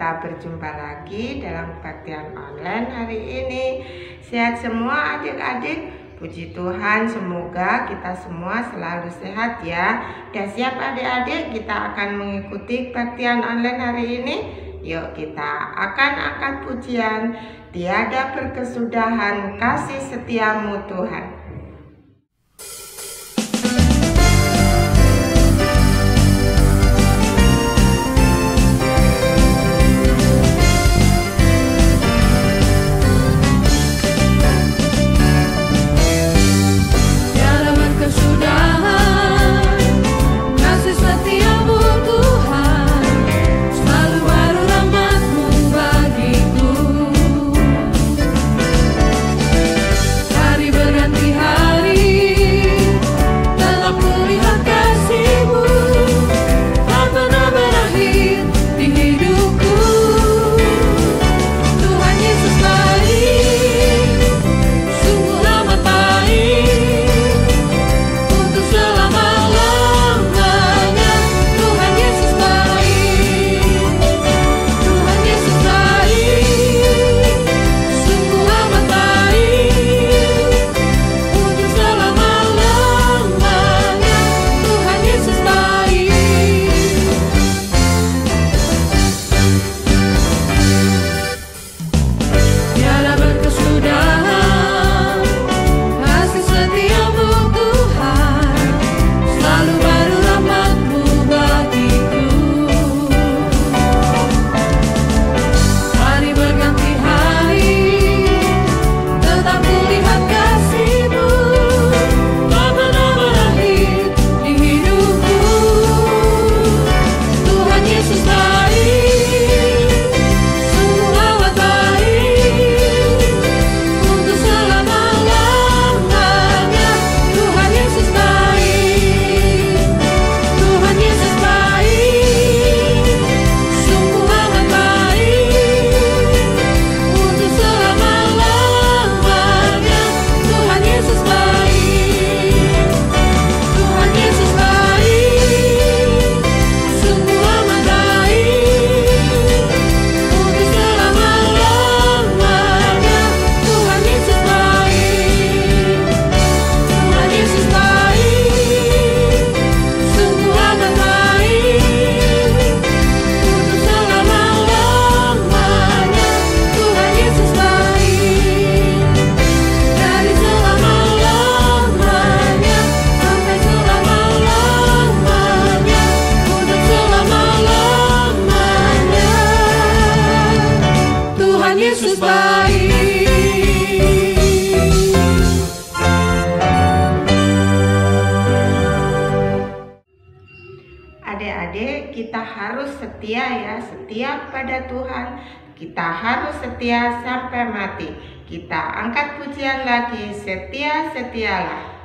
kita berjumpa lagi dalam kebaktian online hari ini. Sehat semua adik-adik? Puji Tuhan, semoga kita semua selalu sehat ya. Dan siap adik-adik, kita akan mengikuti kebaktian online hari ini. Yuk kita akan angkat pujian, tiada berkesudahan kasih setiamu Tuhan. Adik-adik, kita harus setia ya, setia pada Tuhan. Kita harus setia sampai mati. Kita angkat pujian lagi, setia setialah.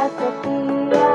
Seperti Tuhan Yesus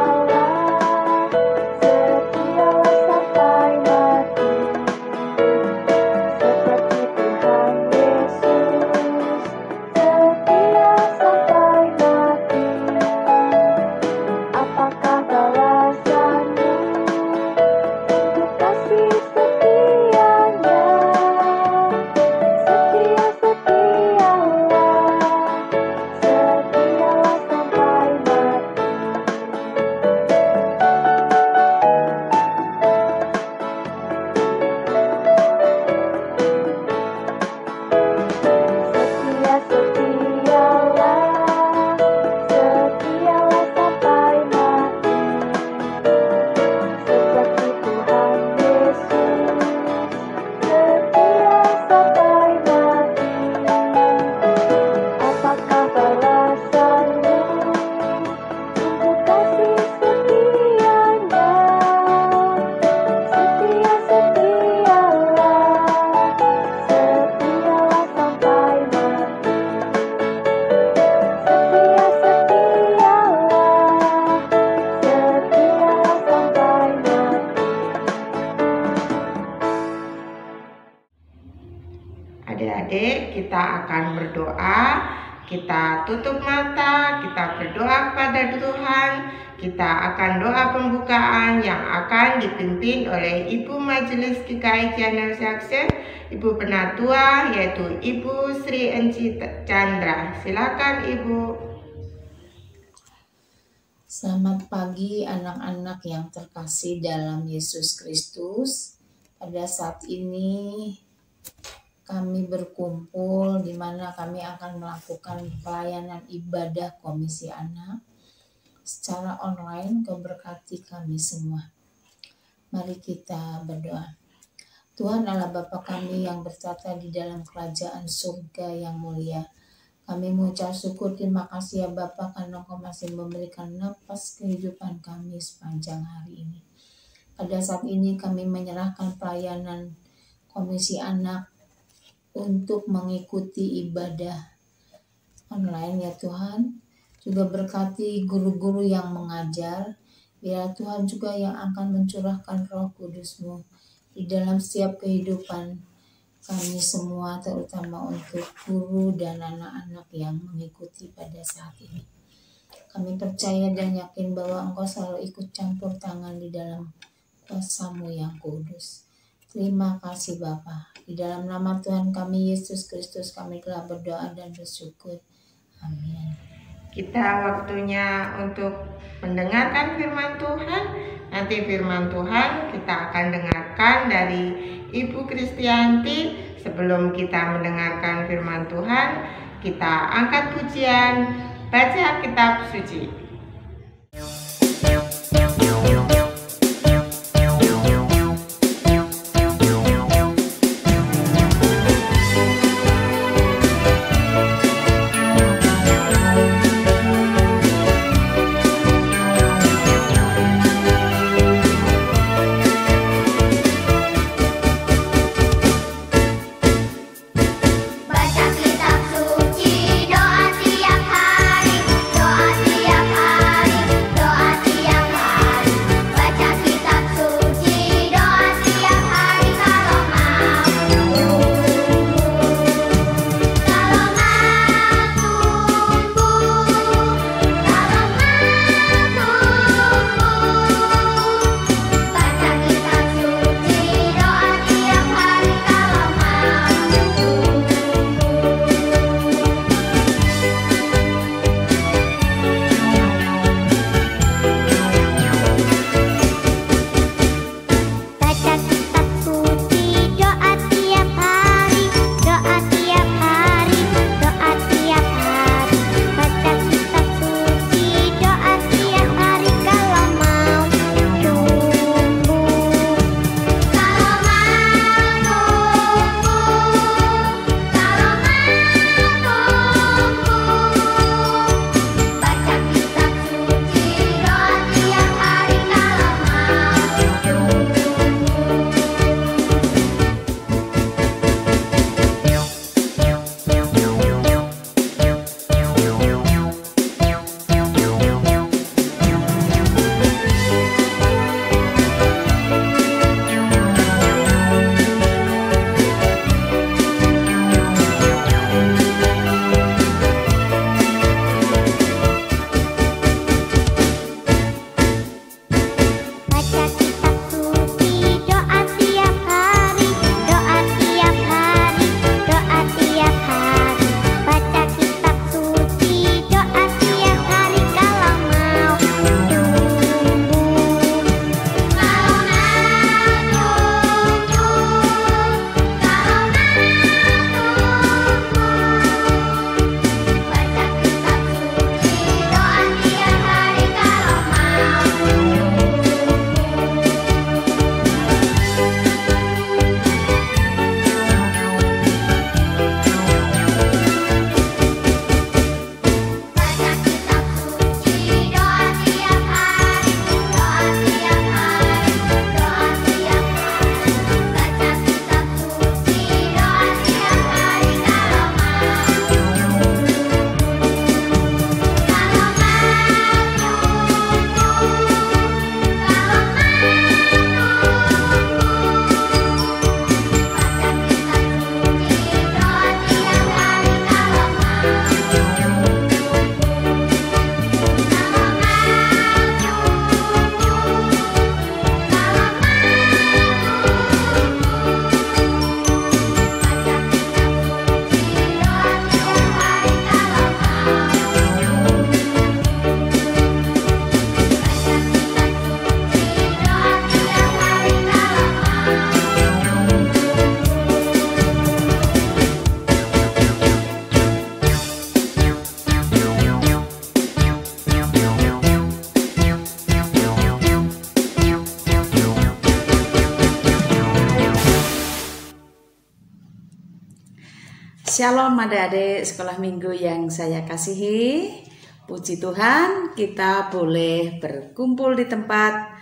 adik-adik, kita akan berdoa. Kita tutup mata, kita berdoa kepada Tuhan. Kita akan doa pembukaan yang akan dipimpin oleh Ibu Majelis GKI Channel Sukses, Ibu Penatua, yaitu Ibu Sri Enci Chandra. Silakan Ibu. Selamat pagi anak-anak yang terkasih dalam Yesus Kristus. Pada saat ini kami berkumpul di mana kami akan melakukan pelayanan ibadah Komisi Anak secara online. Keberkati kami semua. Mari kita berdoa. Tuhan Allah Bapa kami yang bertata di dalam kerajaan surga yang mulia. Kami mengucap syukur, terima kasih ya Bapa karena Engkau masih memberikan nafas kehidupan kami sepanjang hari ini. Pada saat ini kami menyerahkan pelayanan Komisi Anak untuk mengikuti ibadah online ya Tuhan. Juga berkati guru-guru yang mengajar. Biar Tuhan juga yang akan mencurahkan Roh Kudus-Mu di dalam setiap kehidupan kami semua, terutama untuk guru dan anak-anak yang mengikuti pada saat ini. Kami percaya dan yakin bahwa Engkau selalu ikut campur tangan di dalam kuasa-Mu yang kudus. Terima kasih Bapa. Di dalam nama Tuhan kami Yesus Kristus kami telah berdoa dan bersyukur. Amin. Kita waktunya untuk mendengarkan firman Tuhan. Nanti firman Tuhan kita akan dengarkan dari Ibu Kristianti. Sebelum kita mendengarkan firman Tuhan, kita angkat pujian, baca kitab suci. Baca kitab suci, doa tiap hari, doa tiap hari. Shalom adik-adik sekolah minggu yang saya kasihi. Puji Tuhan, kita boleh berkumpul di tempat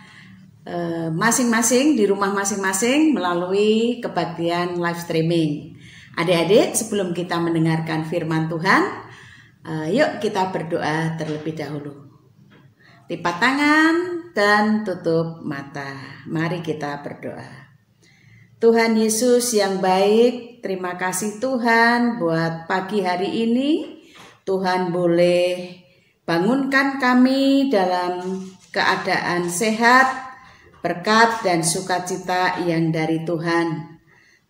masing-masing, di rumah masing-masing melalui kebaktian live streaming. Adik-adik, sebelum kita mendengarkan firman Tuhan, yuk kita berdoa terlebih dahulu. Lipat tangan dan tutup mata. Mari kita berdoa. Tuhan Yesus yang baik, terima kasih Tuhan buat pagi hari ini. Tuhan boleh bangunkan kami dalam keadaan sehat, berkat dan sukacita yang dari Tuhan.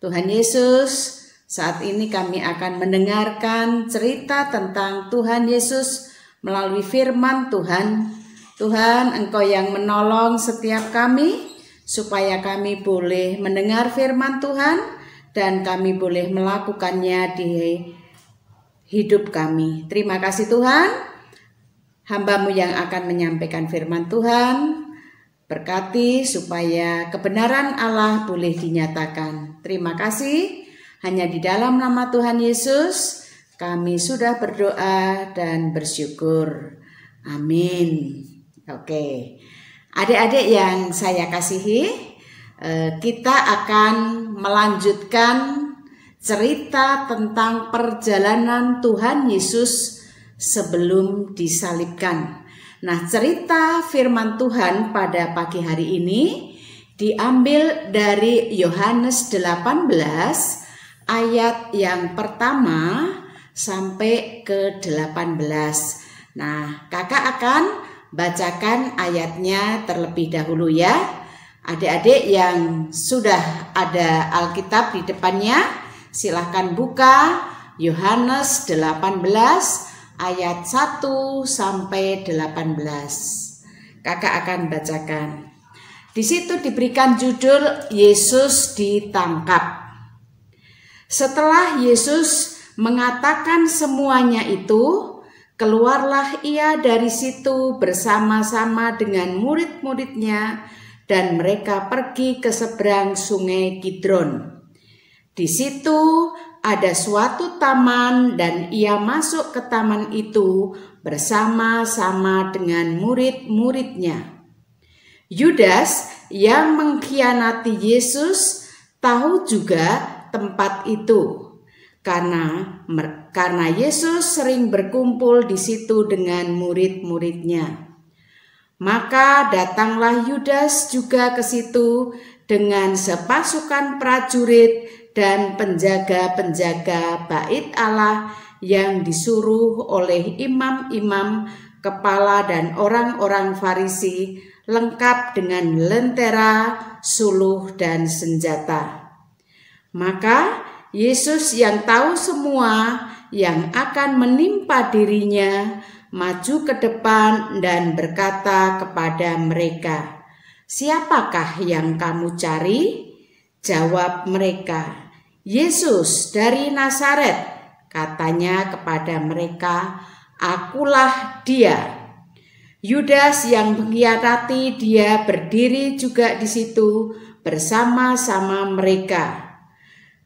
Tuhan Yesus, saat ini kami akan mendengarkan cerita tentang Tuhan Yesus melalui firman Tuhan. Tuhan, Engkau yang menolong setiap kami, supaya kami boleh mendengar firman Tuhan dan kami boleh melakukannya di hidup kami. Terima kasih Tuhan, hamba-Mu yang akan menyampaikan firman Tuhan, berkati supaya kebenaran Allah boleh dinyatakan. Terima kasih, hanya di dalam nama Tuhan Yesus kami sudah berdoa dan bersyukur. Amin. Oke. Adik-adik yang saya kasihi, kita akan melanjutkan cerita tentang perjalanan Tuhan Yesus sebelum disalibkan. Nah, cerita firman Tuhan pada pagi hari ini diambil dari Yohanes 18 ayat yang pertama sampai ke 18. Nah, kakak akan bacakan ayatnya terlebih dahulu ya. Adik-adik yang sudah ada Alkitab di depannya, silahkan buka Yohanes 18 ayat 1 sampai 18. Kakak akan bacakan. Di situ diberikan judul Yesus ditangkap. Setelah Yesus mengatakan semuanya itu, keluarlah ia dari situ bersama-sama dengan murid-muridnya dan mereka pergi ke seberang sungai Kidron. Di situ ada suatu taman dan ia masuk ke taman itu bersama-sama dengan murid-muridnya. Yudas yang mengkhianati Yesus tahu juga tempat itu. Karena Yesus sering berkumpul di situ dengan murid-muridnya. Maka datanglah Yudas juga ke situ dengan sepasukan prajurit dan penjaga-penjaga bait Allah yang disuruh oleh imam-imam, kepala dan orang-orang Farisi, lengkap dengan lentera, suluh dan senjata. Maka Yesus yang tahu semua yang akan menimpa dirinya maju ke depan dan berkata kepada mereka, "Siapakah yang kamu cari?" Jawab mereka, "Yesus dari Nazaret." Katanya kepada mereka, "Akulah dia." Yudas yang mengkhianati dia berdiri juga di situ bersama-sama mereka.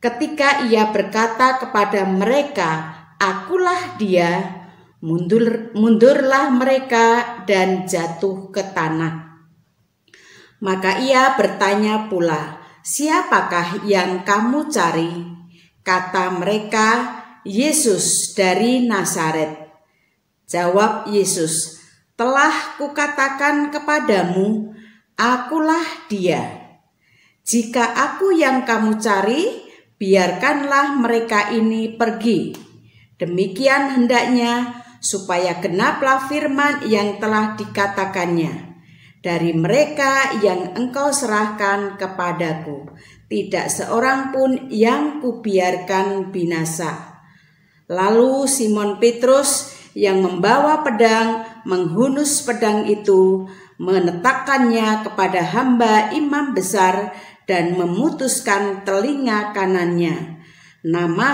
Ketika ia berkata kepada mereka, "Akulah dia," mundurlah mereka dan jatuh ke tanah. Maka ia bertanya pula, "Siapakah yang kamu cari?" Kata mereka, "Yesus dari Nazaret." Jawab Yesus, "Telah kukatakan kepadamu, akulah dia. Jika aku yang kamu cari, biarkanlah mereka ini pergi. Demikian hendaknya supaya genaplah firman yang telah dikatakannya. Dari mereka yang engkau serahkan kepadaku, tidak seorang pun yang kubiarkan binasa." Lalu Simon Petrus yang membawa pedang menghunus pedang itu, menetakkannya kepada hamba imam besar dan memutuskan telinga kanannya. Nama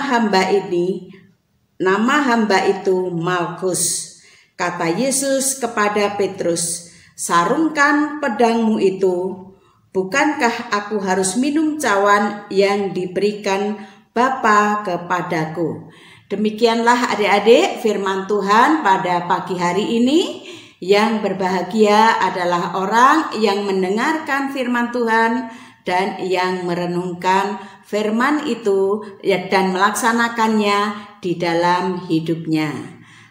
hamba itu Malkus. Kata Yesus kepada Petrus, "Sarungkan pedangmu itu. Bukankah aku harus minum cawan yang diberikan Bapa kepadaku. Demikianlah adik-adik firman Tuhan pada pagi hari ini. Yang berbahagia adalah orang yang mendengarkan firman Tuhan dan yang merenungkan firman itu dan melaksanakannya di dalam hidupnya.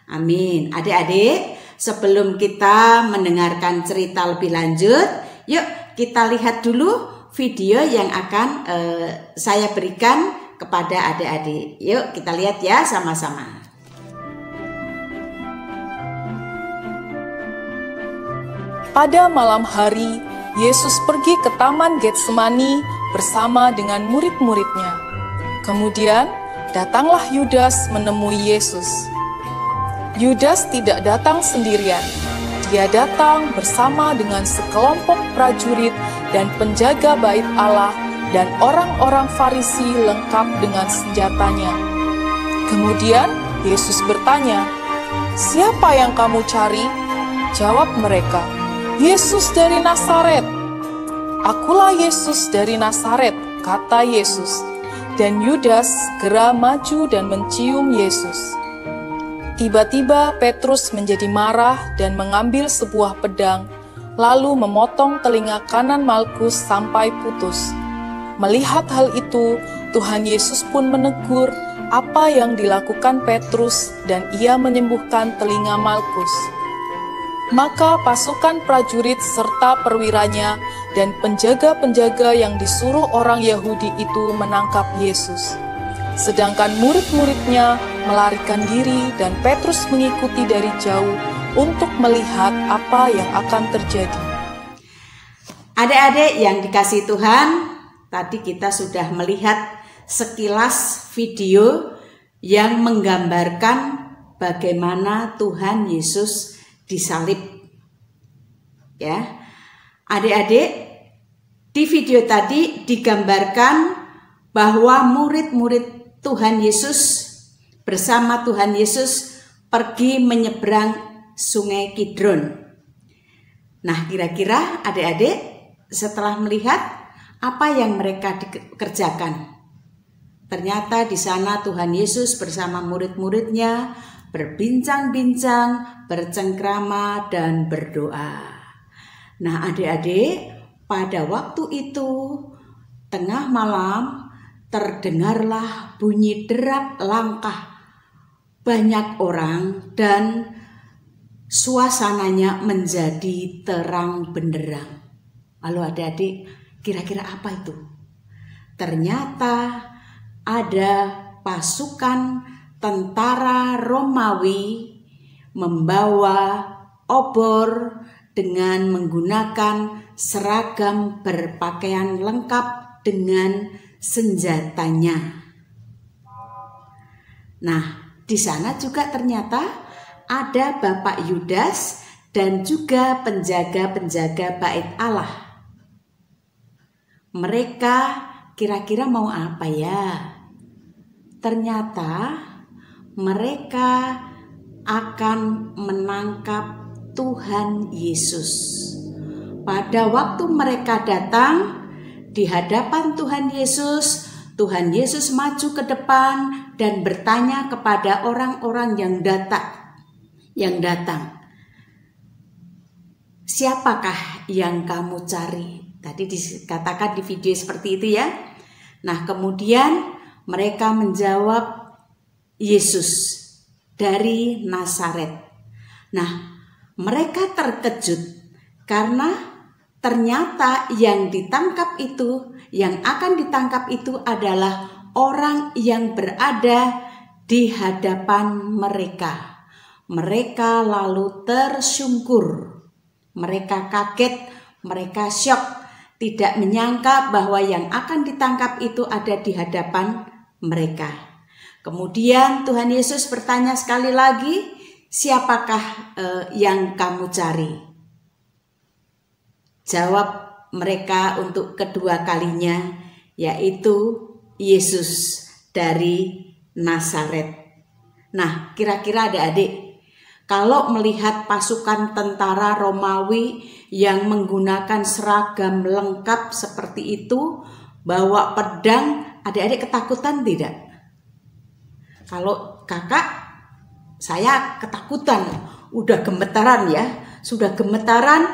Amin. Adik-adik, sebelum kita mendengarkan cerita lebih lanjut, yuk kita lihat dulu video yang akan saya berikan kepada adik-adik. Yuk kita lihat ya sama-sama. Pada malam hari, Yesus pergi ke Taman Getsemani bersama dengan murid-muridnya. Kemudian, datanglah Yudas menemui Yesus. Yudas tidak datang sendirian. Dia datang bersama dengan sekelompok prajurit dan penjaga bait Allah dan orang-orang Farisi lengkap dengan senjatanya. Kemudian, Yesus bertanya, "Siapa yang kamu cari?" Jawab mereka, "Yesus dari Nazaret." "Akulah Yesus dari Nazaret," kata Yesus. Dan Yudas segera maju dan mencium Yesus. Tiba-tiba Petrus menjadi marah dan mengambil sebuah pedang, lalu memotong telinga kanan Malkus sampai putus. Melihat hal itu, Tuhan Yesus pun menegur apa yang dilakukan Petrus dan ia menyembuhkan telinga Malkus. Maka pasukan prajurit serta perwiranya dan penjaga-penjaga yang disuruh orang Yahudi itu menangkap Yesus. Sedangkan murid-muridnya melarikan diri dan Petrus mengikuti dari jauh untuk melihat apa yang akan terjadi. Adik-adik yang dikasihi Tuhan, tadi kita sudah melihat sekilas video yang menggambarkan bagaimana Tuhan Yesus disalib. Ya. Adik-adik, di video tadi digambarkan bahwa murid-murid Tuhan Yesus bersama Tuhan Yesus pergi menyeberang Sungai Kidron. Nah, kira-kira adik-adik setelah melihat apa yang mereka kerjakan? Ternyata di sana Tuhan Yesus bersama murid-muridnya berbincang-bincang, bercengkrama, dan berdoa. Nah, adik-adik, pada waktu itu tengah malam terdengarlah bunyi derap langkah banyak orang dan suasananya menjadi terang benderang. Lalu adik-adik, kira-kira apa itu? Ternyata ada pasukan tentara Romawi membawa obor dengan menggunakan seragam berpakaian lengkap dengan senjatanya. Nah, di sana juga ternyata ada Bapak Yudas dan juga penjaga-penjaga bait Allah. Mereka kira-kira mau apa ya? Ternyata mereka akan menangkap Tuhan Yesus. Pada waktu mereka datang di hadapan Tuhan Yesus maju ke depan dan bertanya kepada orang-orang yang datang, "Siapakah yang kamu cari?" Tadi dikatakan di video seperti itu ya. Nah, kemudian mereka menjawab, "Yesus dari Nazaret." Nah, mereka terkejut karena ternyata yang akan ditangkap itu adalah orang yang berada di hadapan mereka. Mereka lalu tersungkur. Mereka kaget, mereka syok, tidak menyangka bahwa yang akan ditangkap itu ada di hadapan mereka. Kemudian Tuhan Yesus bertanya sekali lagi, "Siapakah yang kamu cari?" Jawab mereka untuk kedua kalinya, yaitu Yesus dari Nazaret. Nah, kira-kira adik-adik, kalau melihat pasukan tentara Romawi yang menggunakan seragam lengkap seperti itu, bawa pedang adik-adik ketakutan tidak? Kalau kakak, saya ketakutan, udah gemetaran ya, sudah gemetaran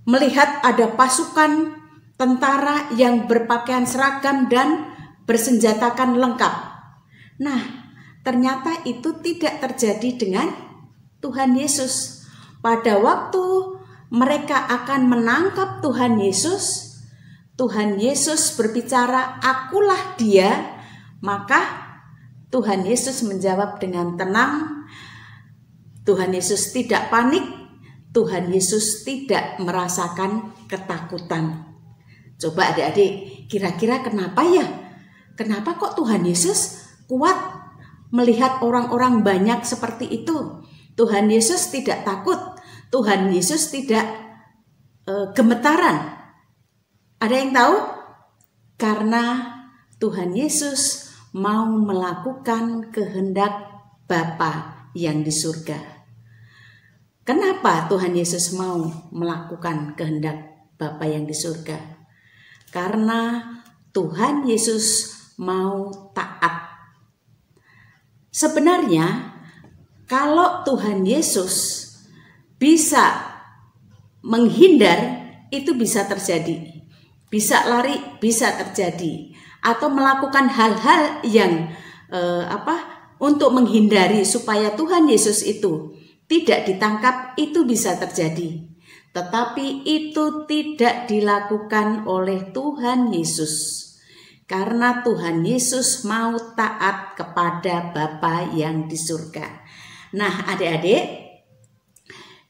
melihat ada pasukan tentara yang berpakaian seragam dan bersenjatakan lengkap. Nah, ternyata itu tidak terjadi dengan Tuhan Yesus. Pada waktu mereka akan menangkap Tuhan Yesus berbicara, "Akulah Dia." Maka Tuhan Yesus menjawab dengan tenang. Tuhan Yesus tidak panik. Tuhan Yesus tidak merasakan ketakutan. Coba adik-adik, kira-kira kenapa ya? Kenapa kok Tuhan Yesus kuat melihat orang-orang banyak seperti itu? Tuhan Yesus tidak takut. Tuhan Yesus tidak gemetaran. Ada yang tahu? Karena Tuhan Yesus mau melakukan kehendak Bapa yang di surga. Kenapa Tuhan Yesus mau melakukan kehendak Bapa yang di surga? Karena Tuhan Yesus mau taat. Sebenarnya kalau Tuhan Yesus bisa menghindar, itu bisa terjadi. Bisa lari, bisa terjadi. Atau melakukan hal-hal yang untuk menghindari supaya Tuhan Yesus itu tidak ditangkap, itu bisa terjadi. Tetapi itu tidak dilakukan oleh Tuhan Yesus. Karena Tuhan Yesus mau taat kepada Bapa yang di surga. Nah, adik-adik,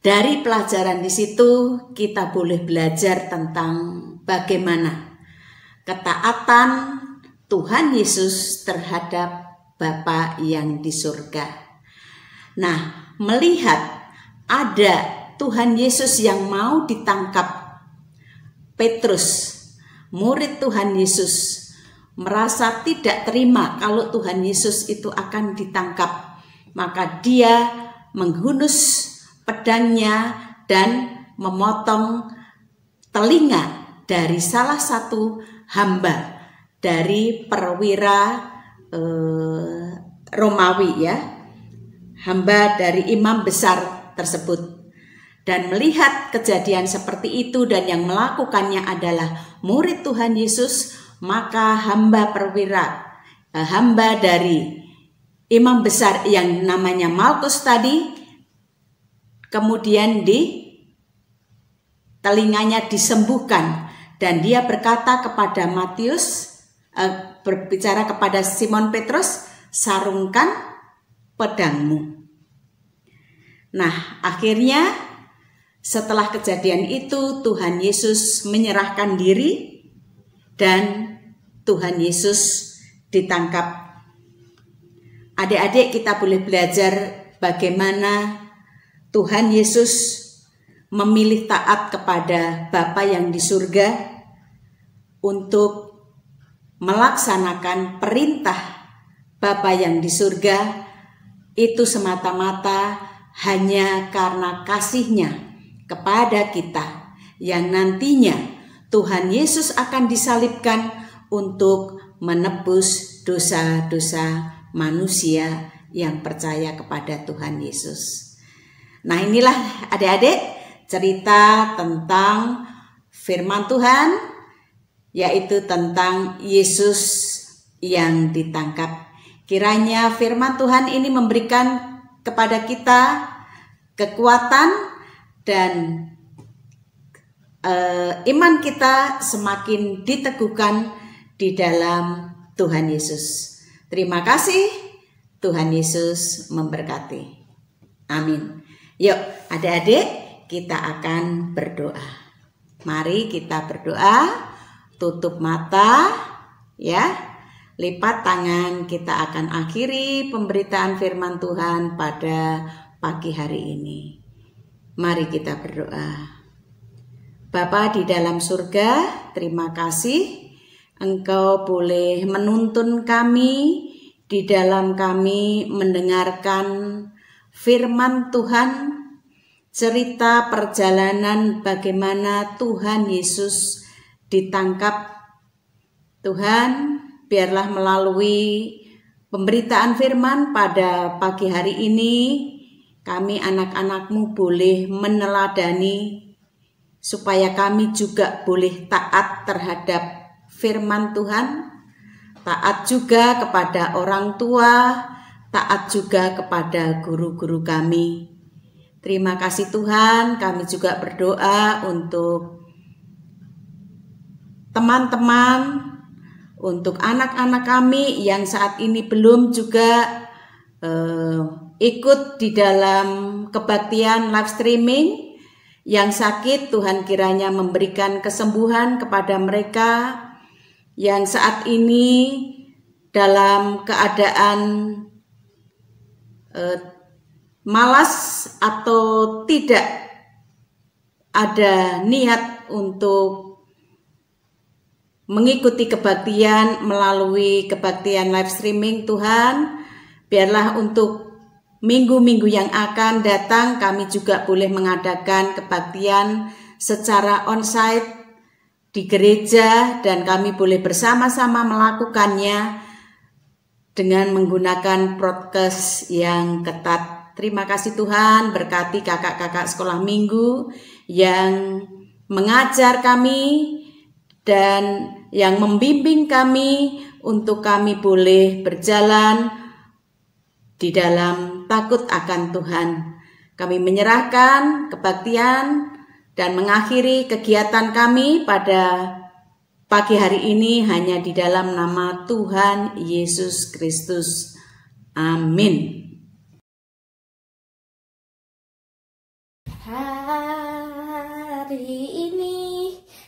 dari pelajaran di situ kita boleh belajar tentang bagaimana ketaatan Tuhan Yesus terhadap Bapa yang di surga. Nah, melihat ada Tuhan Yesus yang mau ditangkap, Petrus, murid Tuhan Yesus, merasa tidak terima kalau Tuhan Yesus itu akan ditangkap. Maka dia menghunus pedangnya dan memotong telinga dari salah satu hamba dari perwira Romawi ya, hamba dari imam besar tersebut. Dan melihat kejadian seperti itu dan yang melakukannya adalah murid Tuhan Yesus, maka hamba perwira, hamba dari imam besar yang namanya Malkus tadi, kemudian di telinganya disembuhkan. Dan dia berkata kepada Matius, berbicara kepada Simon Petrus, "Sarungkan pedangmu." Nah, akhirnya setelah kejadian itu Tuhan Yesus menyerahkan diri dan Tuhan Yesus ditangkap. Adik-adik, kita boleh belajar bagaimana Tuhan Yesus memilih taat kepada Bapa yang di surga untuk melaksanakan perintah Bapa yang di surga itu semata-mata hanya karena kasih-Nya kepada kita, yang nantinya Tuhan Yesus akan disalibkan untuk menebus dosa-dosa manusia yang percaya kepada Tuhan Yesus. Nah, inilah adik-adik cerita tentang firman Tuhan, yaitu tentang Yesus yang ditangkap. Kiranya firman Tuhan ini memberikan kepada kita kekuatan dan iman kita semakin diteguhkan di dalam Tuhan Yesus. Terima kasih, Tuhan Yesus memberkati. Amin. Yuk adik-adik, kita akan berdoa. Mari kita berdoa, tutup mata ya. Lipat tangan, kita akan akhiri pemberitaan firman Tuhan pada pagi hari ini. Mari kita berdoa. Bapa di dalam surga, terima kasih Engkau boleh menuntun kami, di dalam kami mendengarkan firman Tuhan, cerita perjalanan bagaimana Tuhan Yesus ditangkap. Tuhan, biarlah melalui pemberitaan firman pada pagi hari ini, kami anak-anak-Mu boleh meneladani, supaya kami juga boleh taat terhadap firman Tuhan, taat juga kepada orang tua, taat juga kepada guru-guru kami. Terima kasih Tuhan, kami juga berdoa untuk teman-teman, untuk anak-anak kami yang saat ini belum juga ikut di dalam kebaktian live streaming, yang sakit Tuhan kiranya memberikan kesembuhan kepada mereka, yang saat ini dalam keadaan malas atau tidak ada niat untuk mengikuti kebaktian melalui kebaktian live streaming. Tuhan, biarlah untuk minggu-minggu yang akan datang kami juga boleh mengadakan kebaktian secara onsite di gereja, dan kami boleh bersama-sama melakukannya dengan menggunakan prokes yang ketat. Terima kasih Tuhan, berkati kakak-kakak sekolah minggu yang mengajar kami dan yang membimbing kami untuk kami boleh berjalan di dalam takut akan Tuhan. Kami menyerahkan kebaktian dan mengakhiri kegiatan kami pada pagi hari ini hanya di dalam nama Tuhan Yesus Kristus. Amin. Hari ini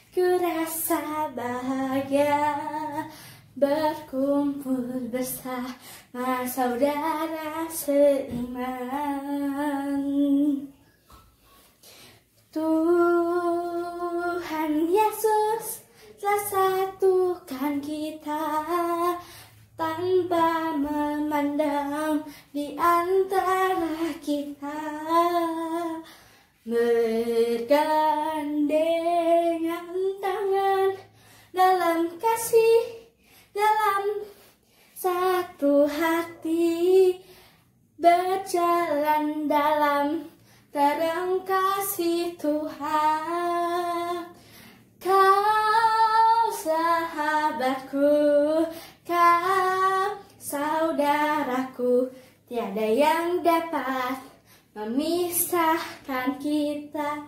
ku rasa bahagia berkumpul bersama saudara seiman. Tuhan Yesus telah satukan kita tanpa memandang di antara kita, bergandengan tangan dalam kasih, dalam satu hati, berjalan dalam terang kasih Tuhan. Kau sahabatku, kau saudaraku, tiada yang dapat memisahkan kita.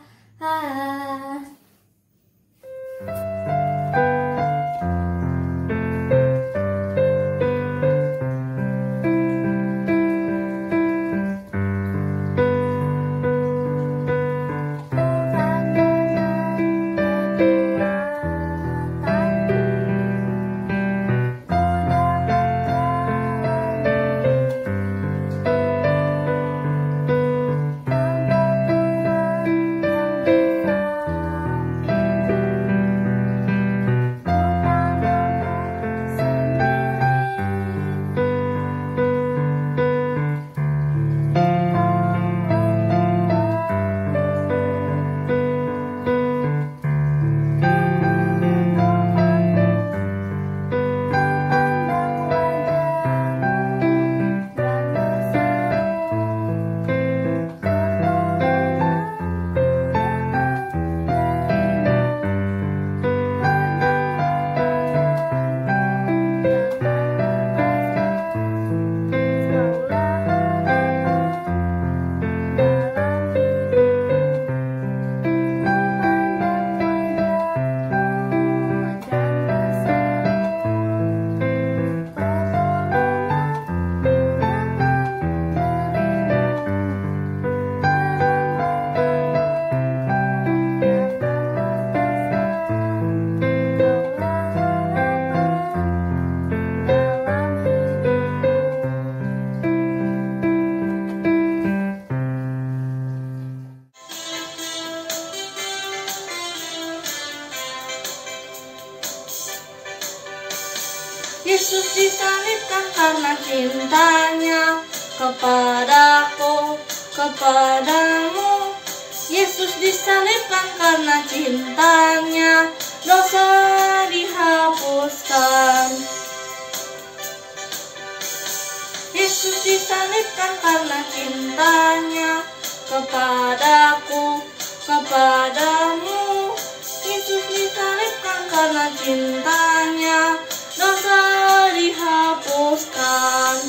Yesus disalibkan karena cintanya kepadaku, kepadamu. Yesus disalibkan karena cintanya, dosa dihapuskan. disalibkan karena cintanya kepadaku, kepadamu. Yesus disalibkan karena cintanya, dosa dihapuskan.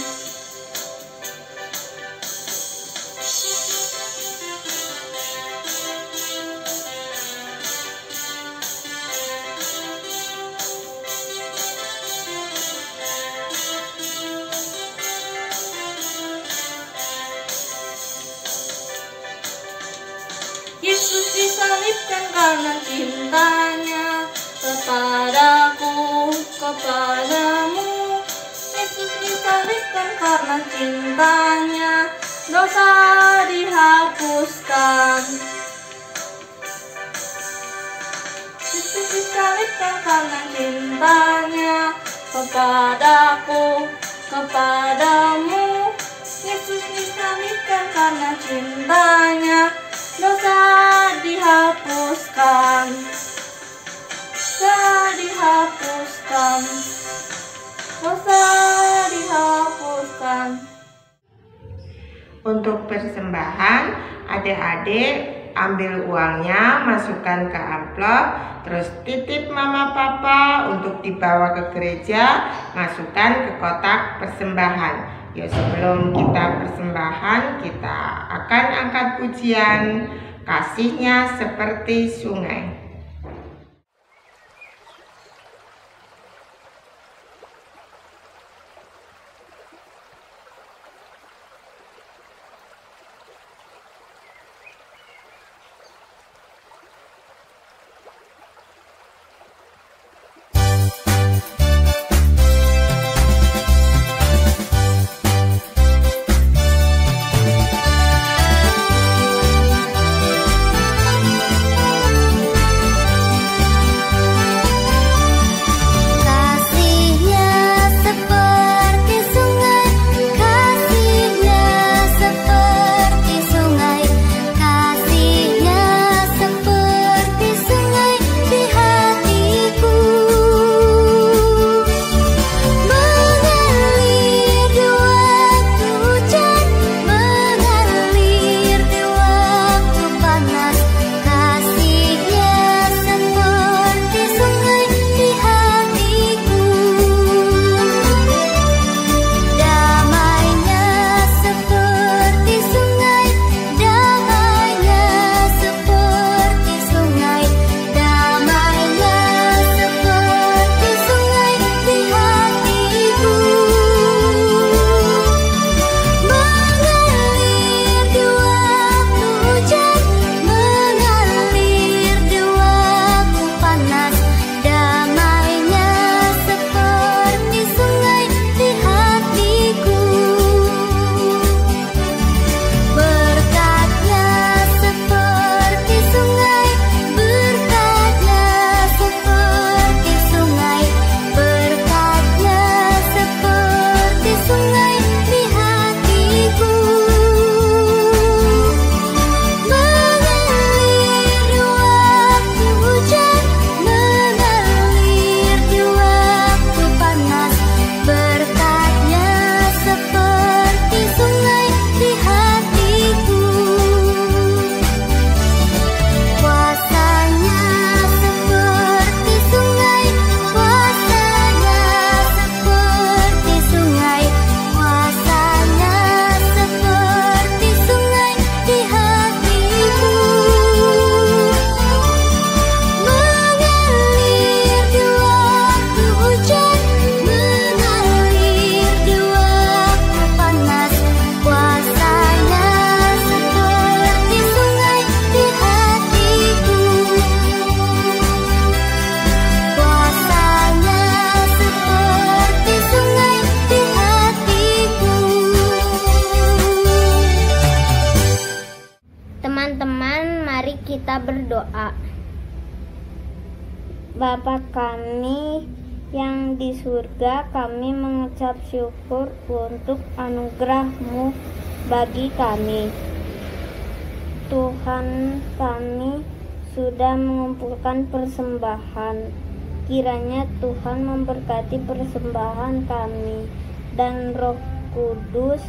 Yesus disalibkan karena cintanya kepadaku, kepadamu. Yesus disalibkan karena cintanya, dosa dihapuskan. Yesus disalibkan karena cintanya kepadaku, kepadamu. Yesus disalibkan karena cintanya, dosa dihapuskan, dosa dihapuskan, dosa dihapuskan. Untuk persembahan, adik-adik ambil uangnya, masukkan ke amplop, terus titip mama papa untuk dibawa ke gereja, masukkan ke kotak persembahan. Ya, sebelum kita persembahan, kita akan angkat pujian Kasihnya Seperti Sungai. kita berdoa. Bapa kami yang di surga, kami mengucap syukur untuk anugerah-Mu bagi kami. Tuhan, kami sudah mengumpulkan persembahan. Kiranya Tuhan memberkati persembahan kami, dan Roh Kudus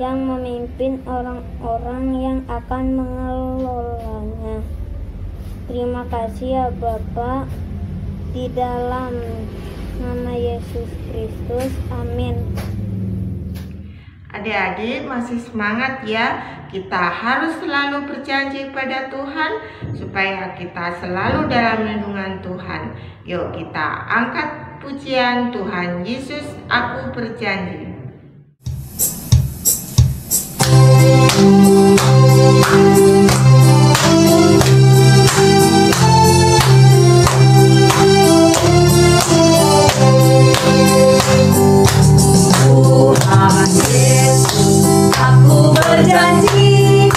yang memimpin orang-orang yang akan mengelolanya. Terima kasih ya Bapa, di dalam nama Yesus Kristus, amin. Adik-adik masih semangat ya? Kita harus selalu berjanji pada Tuhan supaya kita selalu dalam lindungan Tuhan. Yuk kita angkat pujian Tuhan Yesus, aku berjanji. Tuhan Yesus, aku berjanji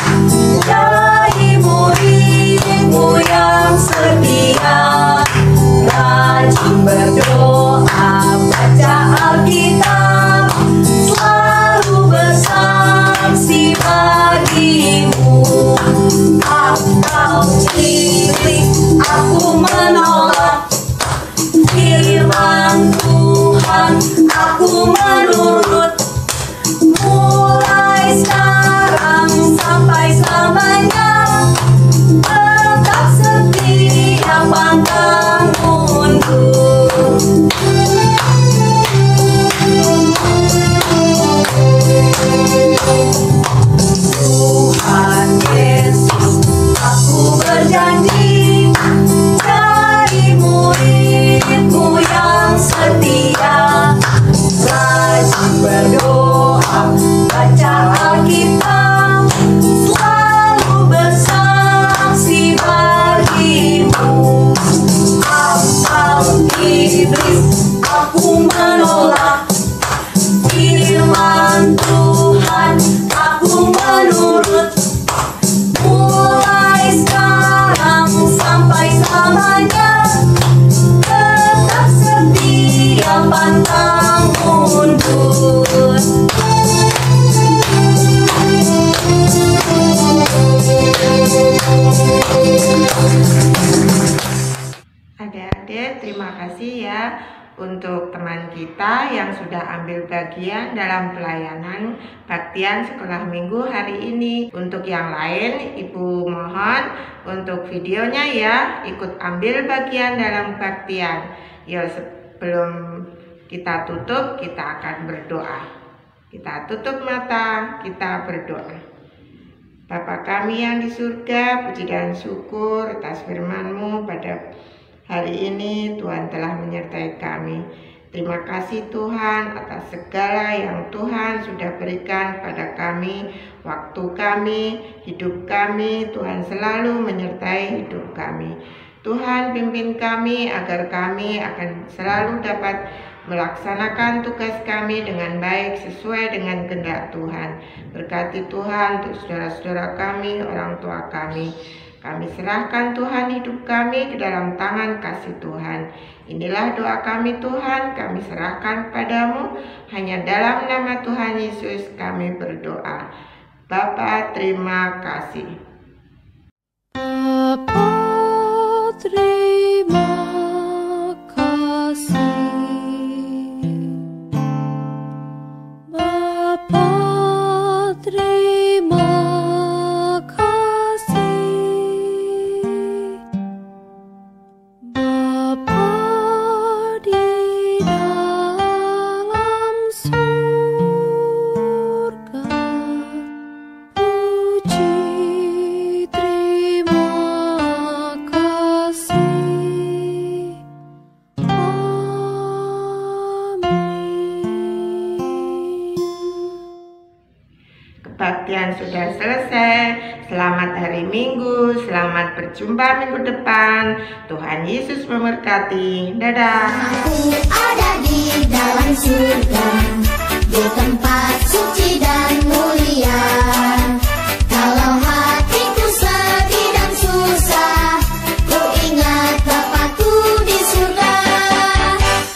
jadi murid-Mu yang setia, rajin berdoa, baca Alkitab, selalu bersaksi bagimu. Akal iblis aku menolak, firman Tuhan aku menurut, mulai sekarang sampai selamanya, tetap setia pantang mundur. Tuhan Yesus, aku berjanji jadi murid-Mu yang setia, rajin berdoa, baca Alkitab, selalu bersaksi bagimu. Akal iblis aku menolak, firman Tuhan aku menurut, mulai sekarang sampai selamanya, tetap setia pantang mundur. Adik-adik, terima kasih ya untuk teman kita yang sudah ambil bagian dalam pelayanan baktian sekolah minggu hari ini. Untuk yang lain, Ibu mohon untuk videonya ya, ikut ambil bagian dalam baktian. Ya, sebelum kita tutup, kita akan berdoa. Kita tutup mata, kita berdoa. Bapa kami yang di surga, puji dan syukur atas firman-Mu pada hari ini. Tuhan telah menyertai kami. Terima kasih Tuhan atas segala yang Tuhan sudah berikan pada kami, waktu kami, hidup kami. Tuhan selalu menyertai hidup kami. Tuhan pimpin kami agar kami akan selalu dapat melaksanakan tugas kami dengan baik sesuai dengan kehendak Tuhan. Berkati Tuhan untuk saudara-saudara kami, orang tua kami. Kami serahkan Tuhan hidup kami ke dalam tangan kasih Tuhan. Inilah doa kami Tuhan, kami serahkan padamu. Hanya dalam nama Tuhan Yesus kami berdoa. Bapa, terima kasih. Bapa, terima kasih. Bapa, terima kasih. Bapa di dalam surga, puji terima kasih. Kebaktian sudah selesai. Selamat hari Minggu, selamat berjumpa minggu depan. Tuhan Yesus memberkati. Dadah. Aku ada di dalam surga, di tempat suci dan mulia. Kalau hatiku sedih dan susah, ku ingat Bapakku di surga.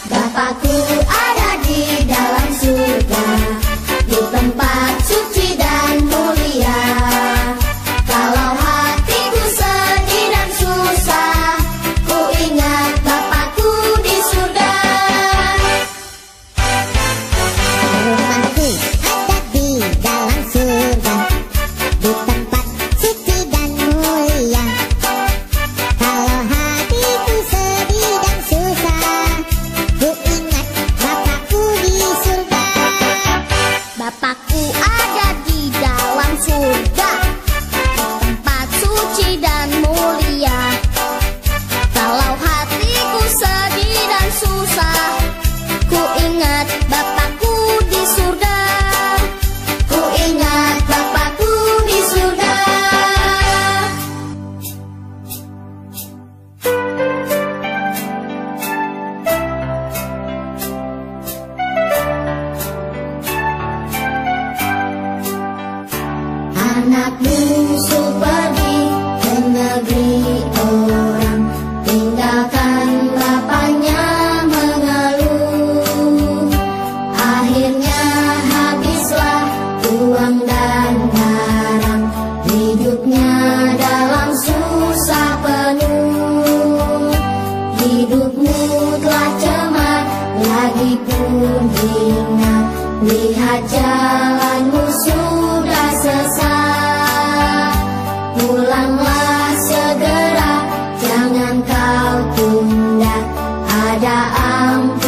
Bapakku ada di dalam surga, di tempat suci dan mulia. Kalau hatiku sedih dan susah, ku ingat Bapakku di surga. Rumahku ada anak bungsu pergi ke negeri orang, tinggalkan bapaknya mengeluh. Akhirnya habislah uang dan barang, hidupnya dalam susah penuh. Hidupmu telah cemar, lagi pun hina, lihat jalanmu sudah sesat. Pulanglah segera, jangan kau tunda, ada ampun